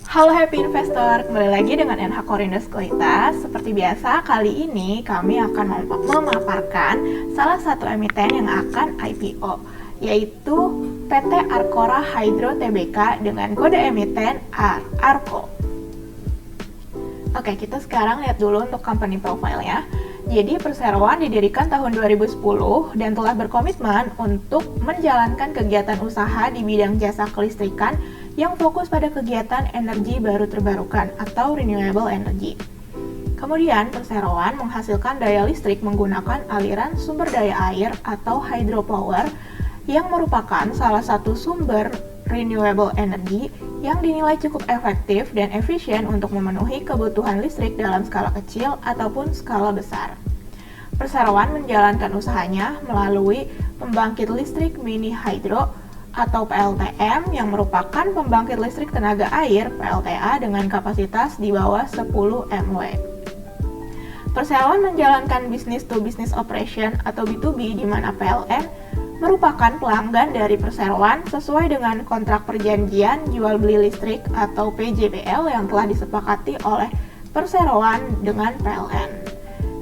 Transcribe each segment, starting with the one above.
Halo Happy Investor, kembali lagi dengan NH Korindo Sekuritas. Seperti biasa, kali ini kami akan memaparkan salah satu emiten yang akan IPO, yaitu PT Arcora Hydro Tbk dengan kode emiten ARCO. Oke, kita sekarang lihat dulu untuk company profile-nya. Jadi perseroan didirikan tahun 2010 dan telah berkomitmen untuk menjalankan kegiatan usaha di bidang jasa kelistrikan yang fokus pada kegiatan energi baru terbarukan atau renewable energy. Kemudian, perseroan menghasilkan daya listrik menggunakan aliran sumber daya air atau hydropower yang merupakan salah satu sumber renewable energy yang dinilai cukup efektif dan efisien untuk memenuhi kebutuhan listrik dalam skala kecil ataupun skala besar. Perseroan menjalankan usahanya melalui pembangkit listrik mini hydro atau PLTM yang merupakan pembangkit listrik tenaga air PLTA dengan kapasitas di bawah 10 MW. Perseroan menjalankan business to business operation atau B2B di mana PLN merupakan pelanggan dari perseroan sesuai dengan kontrak perjanjian jual beli listrik atau PJBL yang telah disepakati oleh perseroan dengan PLN.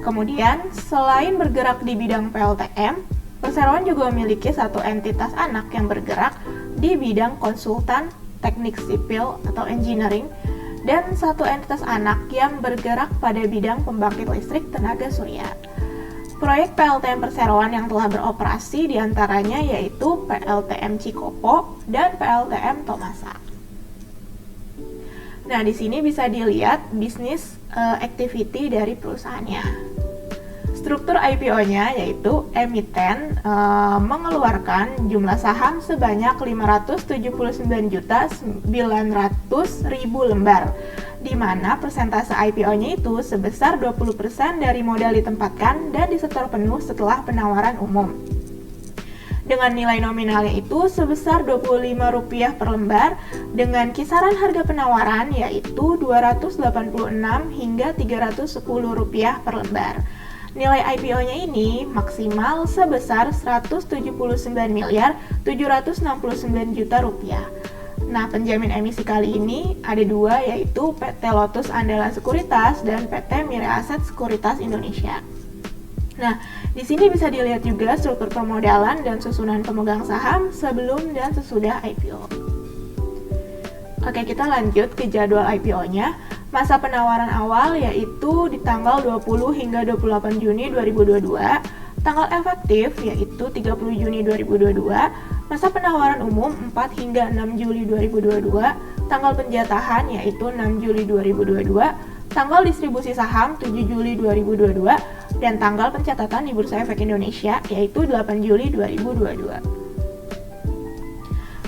Kemudian, selain bergerak di bidang PLTM, perseroan juga memiliki satu entitas anak yang bergerak di bidang konsultan teknik sipil atau engineering dan satu entitas anak yang bergerak pada bidang pembangkit listrik tenaga surya. Proyek PLTM perseroan yang telah beroperasi diantaranya yaitu PLTM Cikopo dan PLTM Tomasa. Nah, di sini bisa dilihat bisnis activity dari perusahaannya. Struktur IPO-nya yaitu emiten mengeluarkan jumlah saham sebanyak 579.900.000 lembar, di mana persentase IPO-nya itu sebesar 20% dari modal ditempatkan dan disetor penuh setelah penawaran umum. Dengan nilai nominalnya itu sebesar Rp25 per lembar dengan kisaran harga penawaran yaitu Rp286 hingga Rp310 per lembar. Nilai IPO-nya ini maksimal sebesar Rp179.769.000.000. Nah, penjamin emisi kali ini ada dua, yaitu PT Lotus Andalan Sekuritas dan PT Mirae Asset Sekuritas Indonesia. Nah, di sini bisa dilihat juga struktur pemodalan dan susunan pemegang saham sebelum dan sesudah IPO. Oke, kita lanjut ke jadwal IPO-nya. Masa penawaran awal yaitu di tanggal 20 hingga 28 Juni 2022, tanggal efektif yaitu 30 Juni 2022, masa penawaran umum 4 hingga 6 Juli 2022, tanggal penjatahan yaitu 6 Juli 2022, tanggal distribusi saham 7 Juli 2022, dan tanggal pencatatan di Bursa Efek Indonesia yaitu 8 Juli 2022.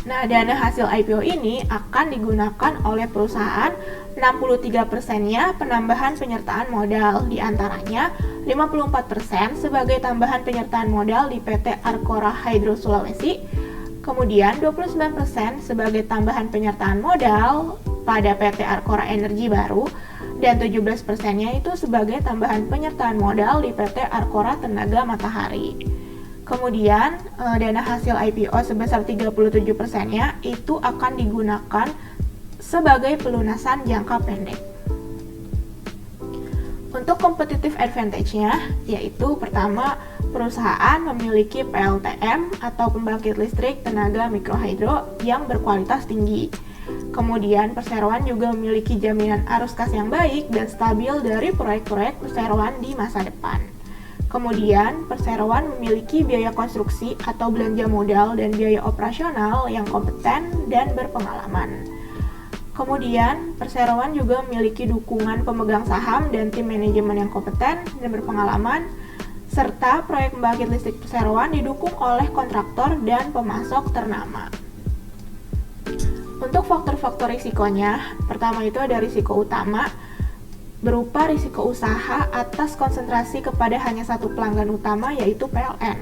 Nah, dana hasil IPO ini akan digunakan oleh perusahaan 63%-nya penambahan penyertaan modal, diantaranya 54% sebagai tambahan penyertaan modal di PT Arcora Hydro Sulawesi, kemudian 29% sebagai tambahan penyertaan modal pada PT Arcora Energi Baru, dan 17%-nya itu sebagai tambahan penyertaan modal di PT Arcora Tenaga Matahari. Kemudian, dana hasil IPO sebesar 37%-nya itu akan digunakan sebagai pelunasan jangka pendek. Untuk competitive advantage-nya, yaitu pertama, perusahaan memiliki PLTM atau pembangkit listrik tenaga mikrohidro yang berkualitas tinggi. Kemudian, perseroan juga memiliki jaminan arus kas yang baik dan stabil dari proyek-proyek perseroan di masa depan. Kemudian, perseroan memiliki biaya konstruksi atau belanja modal dan biaya operasional yang kompeten dan berpengalaman. Kemudian, perseroan juga memiliki dukungan pemegang saham dan tim manajemen yang kompeten dan berpengalaman, serta proyek pembangkit listrik perseroan didukung oleh kontraktor dan pemasok ternama. Untuk faktor-faktor risikonya, pertama itu ada risiko utama, berupa risiko usaha atas konsentrasi kepada hanya satu pelanggan utama yaitu PLN.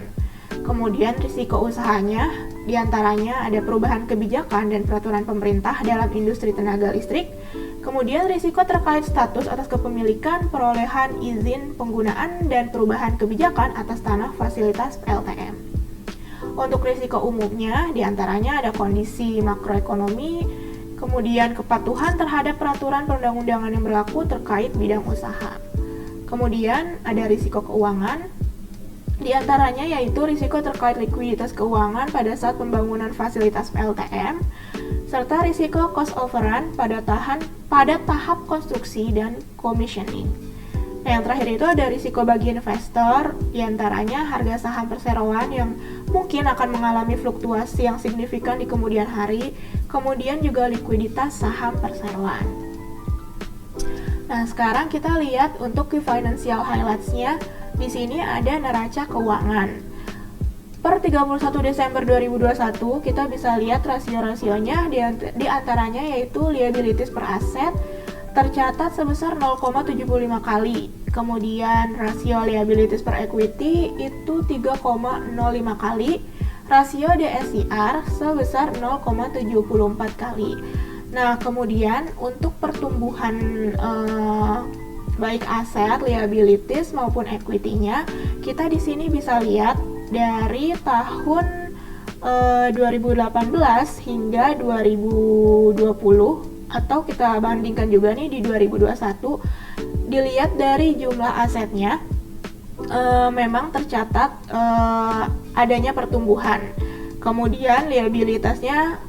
Kemudian risiko usahanya diantaranya ada perubahan kebijakan dan peraturan pemerintah dalam industri tenaga listrik. Kemudian risiko terkait status atas kepemilikan, perolehan izin penggunaan dan perubahan kebijakan atas tanah fasilitas PLTM. Untuk risiko umumnya diantaranya ada kondisi makroekonomi, kemudian kepatuhan terhadap peraturan perundang-undangan yang berlaku terkait bidang usaha. Kemudian ada risiko keuangan, di antaranya yaitu risiko terkait likuiditas keuangan pada saat pembangunan fasilitas PLTM, serta risiko cost overrun pada tahap konstruksi dan commissioning. Nah, yang terakhir itu ada risiko bagi investor, diantaranya harga saham perseroan yang mungkin akan mengalami fluktuasi yang signifikan di kemudian hari, kemudian juga likuiditas saham perseroan. Nah, sekarang kita lihat untuk key financial highlights-nya. Di sini ada neraca keuangan. Per 31 Desember 2021, kita bisa lihat rasio-rasionya, di antaranya yaitu liabilities per aset tercatat sebesar 0,75 kali. Kemudian rasio liabilities per equity itu 3,05 kali. Rasio DSCR sebesar 0,74 kali. Nah, kemudian untuk pertumbuhan baik aset, liabilities maupun equity-nya, kita di sini bisa lihat dari tahun 2018 hingga 2020, atau kita bandingkan juga nih di 2021, dilihat dari jumlah asetnya memang tercatat adanya pertumbuhan. Kemudian liabilitasnya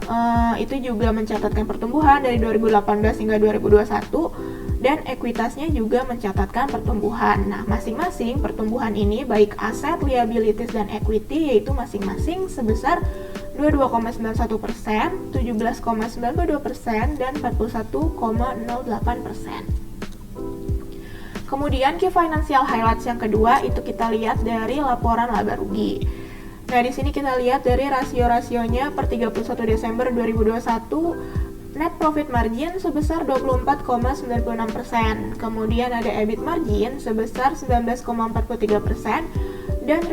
itu juga mencatatkan pertumbuhan dari 2018 hingga 2021, dan ekuitasnya juga mencatatkan pertumbuhan. Nah, masing-masing pertumbuhan ini baik aset, liabilities, dan equity yaitu masing-masing sebesar 22,91%, 17,92%, dan 41,08%. Kemudian key financial highlights yang kedua itu kita lihat dari laporan laba rugi. Nah, di sini kita lihat dari rasio-rasionya per 31 Desember 2021, net profit margin sebesar 24,96%. Kemudian ada EBIT margin sebesar 19,43%. Dan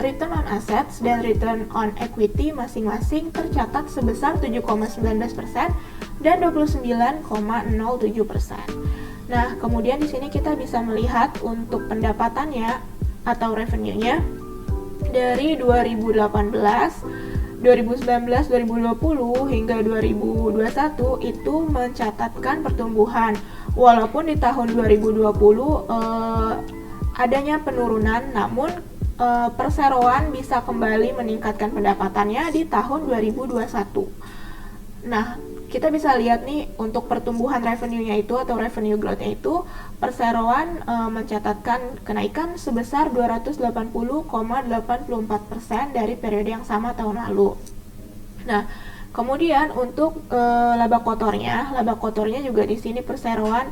return on assets dan return on equity masing-masing tercatat sebesar 7,19% dan 29,07%. Nah, kemudian di sini kita bisa melihat untuk pendapatannya atau revenue-nya dari 2018, 2019, 2020 hingga 2021 itu mencatatkan pertumbuhan. Walaupun di tahun 2020 adanya penurunan, namun perseroan bisa kembali meningkatkan pendapatannya di tahun 2021. Nah, kita bisa lihat nih untuk pertumbuhan revenue-nya itu atau revenue growth-nya itu, perseroan mencatatkan kenaikan sebesar 280,84% dari periode yang sama tahun lalu. Nah, kemudian untuk laba kotornya juga di sini perseroan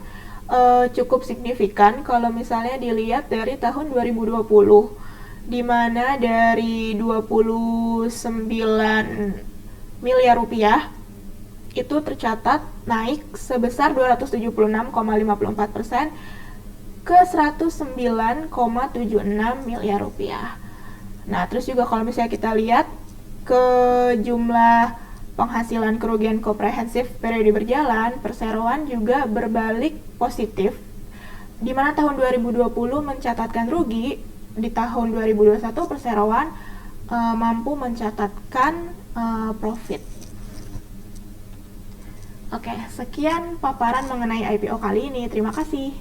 cukup signifikan kalau misalnya dilihat dari tahun 2020. Di mana dari 29 miliar rupiah itu tercatat naik sebesar 276,54% ke 109,76 miliar rupiah. Nah, terus juga kalau misalnya kita lihat ke jumlah penghasilan kerugian komprehensif periode berjalan, perseroan juga berbalik positif, di mana tahun 2020 mencatatkan rugi. Di tahun 2021 perseroan mampu mencatatkan profit. Oke, sekian paparan mengenai IPO kali ini. Terima kasih.